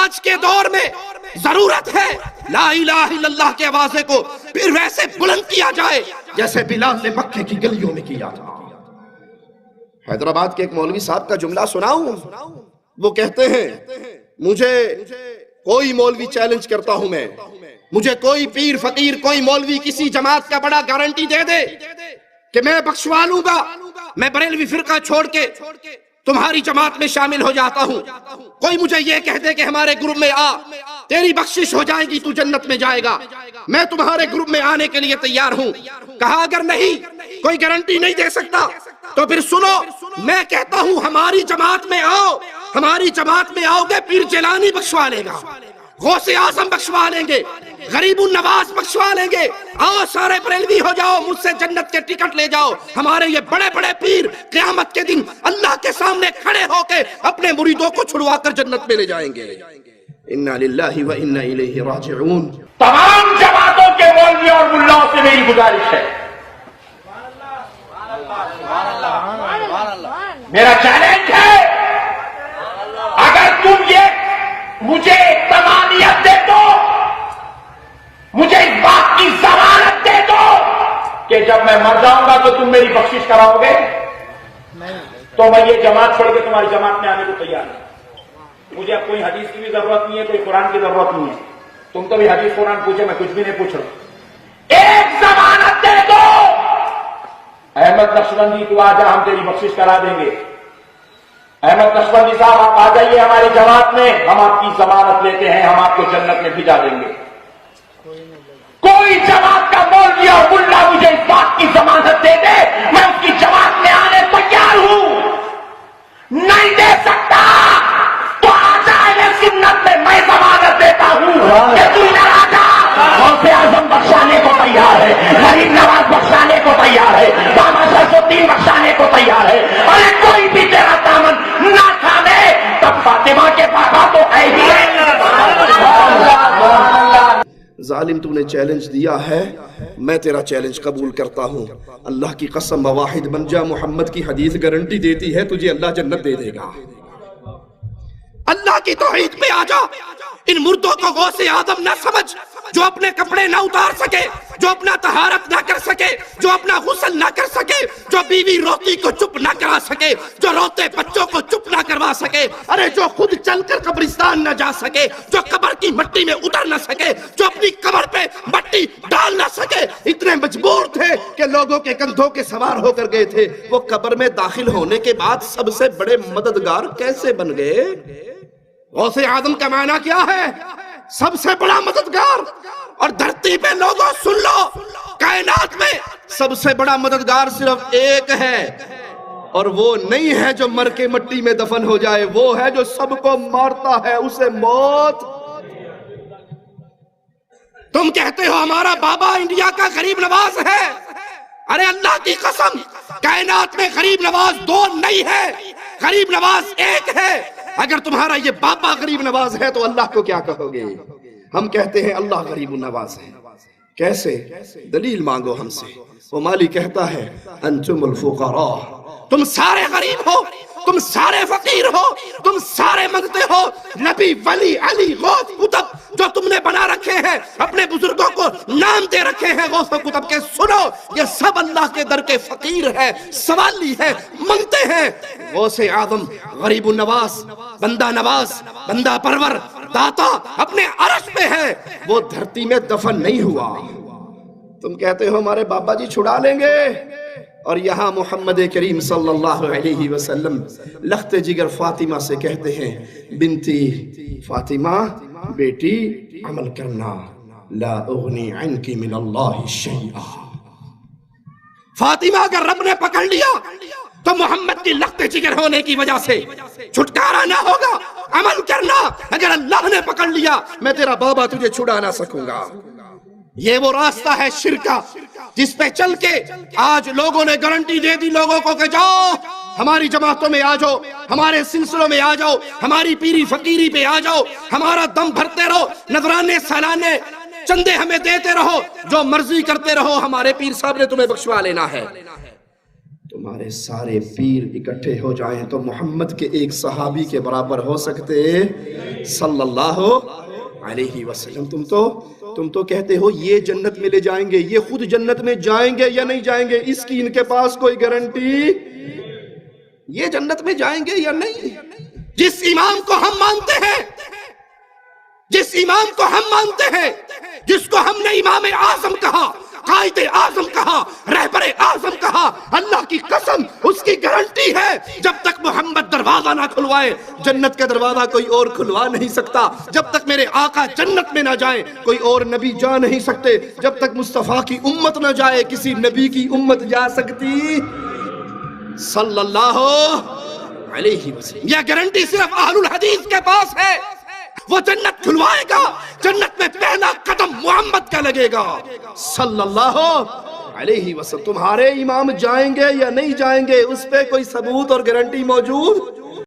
آج کے دور میں ضرورت ہے لا الہ الا اللہ کے آوازے کو پھر ویسے بلند کیا جائے جیسے بلال نے مکے کی گلیوں میں کیا تھا۔ حیدرآباد کے ایک مولوی صاحب کا جملہ سناؤں، وہ کہتے ہیں مجھے کوئی مولوی چیلنج کرتا ہوں میں، مجھے کوئی پیر فقیر کوئی مولوی کسی جماعت کا بڑا گارنٹی دے دے کہ میں بخشوا لوں گا، میں بریلوی فرقہ چھوڑ کے تمہاری جماعت میں شامل ہو جاتا ہوں، کوئی مجھے یہ کہہ دے کہ ہمارے گروپ میں آ تیری بخشش ہو جائے گی تو جنت میں جائے گا، میں تمہارے گروپ میں آنے کے لیے تیار ہوں۔ کہا اگر نہیں کوئی گارنٹی نہیں دے سکتا تو پھر سنو میں کہتا ہوں ہماری جماعت میں آؤ، ہماری جماعت میں آؤ گے پیر جیلانی بخشوا لے گا، غوث اعظم بخشوا لیں گے، غریب النواز بخشوا لیں گے، آؤ سارے بریلوی ہو جاؤ، مجھ سے جنت کے ٹکٹ لے جاؤ۔ ہمارے یہ بڑے بڑے پیر قیامت کے دن اللہ کے سامنے کھڑے ہو کے اپنے مریدوں کو چھڑوا کر جنت میں لے جائیں گے۔ انا للہ و انا الیہ راجعون۔ تمام جماعتوں کے مولویوں اور ملاؤں سے میری گزارش ہے، میرا چیلنج ہے، اگر تم یہ مجھے تمامیت دے دو، مجھے اس بات کی ضمانت دے دو کہ جب میں مر جاؤں گا تو تم میری بخشش کراؤ گے، تو میں یہ جماعت چھوڑ کے تمہاری جماعت میں آنے کو تیار ہوں۔ مجھے اب کوئی حدیث کی بھی ضرورت نہیں ہے، کوئی قرآن کی ضرورت نہیں ہے، تم تو بھی حدیث قرآن پوچھے، میں کچھ بھی نہیں پوچھ رہا۔ ایک ضمانت دے دو، احمد نقشبندی تو آ جا، ہم تیری بخشش کرا دیں گے۔ احمد نقشبندی صاحب آپ آ جائیے ہماری جماعت میں، ہم آپ کی ضمانت لیتے ہیں، ہم آپ کو جنت میں بھجا دیں گے۔ کوئی جماعت کا مولوی اور ملا مجھے اس بات کی ضمانت دے دے میں اس کی جماعت میں آنے تیار ہوں، نہیں دے سکتا تو آ جائے سنت میں ضمانت دیتا ہوں کہ تو ادھر آ جا، غوث اعظم بخشانے کو تیار ہے، غریب نواز بخشانے کو تیار ہے، بابا شمس الدین بخشانے کو تیار ہے، اور کوئی بھی تیرا دامن نہ کھانے تب فاطمہ کے پاپا تو ہے ہی ہے۔ ظالم تو نے چیلنج دیا ہے، میں تیرا چیلنج قبول کرتا ہوں، اللہ کی قسم واحد بن جا، محمد کی حدیث گارنٹی دیتی ہے تجھے اللہ جنت دے دے گا۔ اللہ کی توحید پہ آ جا، ان مردوں کو غوث اعظم نہ سمجھ جو اپنے کپڑے نہ اتار سکے، جو اپنا طہارت نہ کر سکے، جو اپنا غسل نہ کر سکے، جو بیوی روتی کو چپ نہ کرا سکے، جو روتے بچوں کو چپ نہ کروا سکے، ارے جو خود چل کر قبرستان نہ جا سکے، جو قبر کی مٹی میں اتر نہ سکے، جو اپنی قبر پہ مٹی ڈال نہ سکے، اتنے مجبور تھے کہ لوگوں کے کندھوں کے سوار ہو کر گئے تھے، وہ قبر میں داخل ہونے کے بعد سب سے بڑے مددگار کیسے بن گئے؟ غوث اعظم کا معنی کیا ہے؟ سب سے بڑا مددگار۔ اور دھرتی پہ لوگوں سن لو، کائنات میں سب سے بڑا مددگار صرف ایک ہے، اور وہ نہیں ہے جو مر کے مٹی میں دفن ہو جائے، وہ ہے جو سب کو مارتا ہے، اسے موت۔ تم کہتے ہو ہمارا بابا انڈیا کا غریب نواز ہے، ارے اللہ کی قسم کائنات میں غریب نواز دو نہیں ہے، غریب نواز ایک ہے۔ اگر تمہارا یہ بابا غریب نواز ہے تو اللہ کو کیا کہو گے؟ ہم کہتے ہیں اللہ غریب النواز ہے۔ کیسے؟ دلیل مانگو ہم سے۔ وہ مالی کہتا ہے انتم الفقراء، تم سارے غریب ہو، تم سارے فقیر ہو، تم سارے منگتے ہو، نبی ولی علی غوث قطب جو تم نے بنا رکھے ہیں، اپنے بزرگوں کو نام دے رکھے ہیں غوث و قطب کے، سنو یہ سب اللہ کے در کے فقیر ہیں، سوالی ہیں، منگتے ہیں۔ غوث اعظم غریب النواز، بندہ نواز، بندہ پرور، داتا اپنے عرش پہ ہے، وہ دھرتی میں دفن نہیں ہوا۔ تم کہتے ہو ہمارے بابا جی چھڑا لیں گے، اور یہاں محمد کریم صلی اللہ علیہ وسلم لخت جگر فاطمہ سے کہتے ہیں بنتی فاطمہ، بیٹی عمل کرنا، لا اغنی عنکی من اللہ شیئا۔ فاطمہ اگر رب نے پکڑ لیا تو محمد کی لخت جگر ہونے کی وجہ سے چھٹکارا نہ ہوگا، عمل کرنا۔ اگر اللہ نے پکڑ لیا میں تیرا بابا تجھے چھڑا نہ سکوں گا۔ یہ وہ راستہ ہے شرک کا جس پہ چل کے آج لوگوں نے گارنٹی دے دی لوگوں کو کہ جاؤ ہماری جماعتوں میں آ جاؤ، ہمارے سلسلوں میں آ جاؤ، ہماری پیری فقیری پہ آ جاؤ، ہمارا دم بھرتے رہو، نذرانے سالانے چندے ہمیں دیتے رہو، جو مرضی کرتے رہو، ہمارے پیر صاحب نے تمہیں بخشوا لینا ہے۔ تمہارے سارے پیر اکٹھے ہو جائیں تو محمد کے ایک صحابی کے برابر ہو سکتے صلی اللہ علیہ وسلم؟ تم تو کہتے ہو یہ جنت میں لے جائیں گے، یہ خود جنت میں جائیں گے یا نہیں جائیں گے اس کی ان کے پاس کوئی گارنٹی؟ یہ جنت میں جائیں گے یا نہیں؟ جس امام کو ہم مانتے ہیں، جس امام کو ہم مانتے ہیں، جس کو ہم نے امام اعظم کہا، قائد اعظم کہا، رہبر اعظم کہا، اللہ کی قسم اس کی گارنٹی ہے جب تک محمد دروازہ نہ کھلوائے جنت کا دروازہ کوئی اور کھلوا نہیں سکتا، جب تک میرے آقا جنت میں نہ جائیں کوئی اور نبی جا نہیں سکتے، جب تک مصطفیٰ کی امت نہ جائے کسی نبی کی امت جا سکتی صلی اللہ علیہ وسلم۔ یہ گارنٹی صرف اہل الحدیث کے پاس ہے، وہ جنت کھلوائے گا، جنت میں پہلا قدم محمد کا لگے گا صلی اللہ علیہ وسلم۔ تمہارے امام جائیں گے یا نہیں جائیں گے اس پہ کوئی ثبوت اور گارنٹی موجود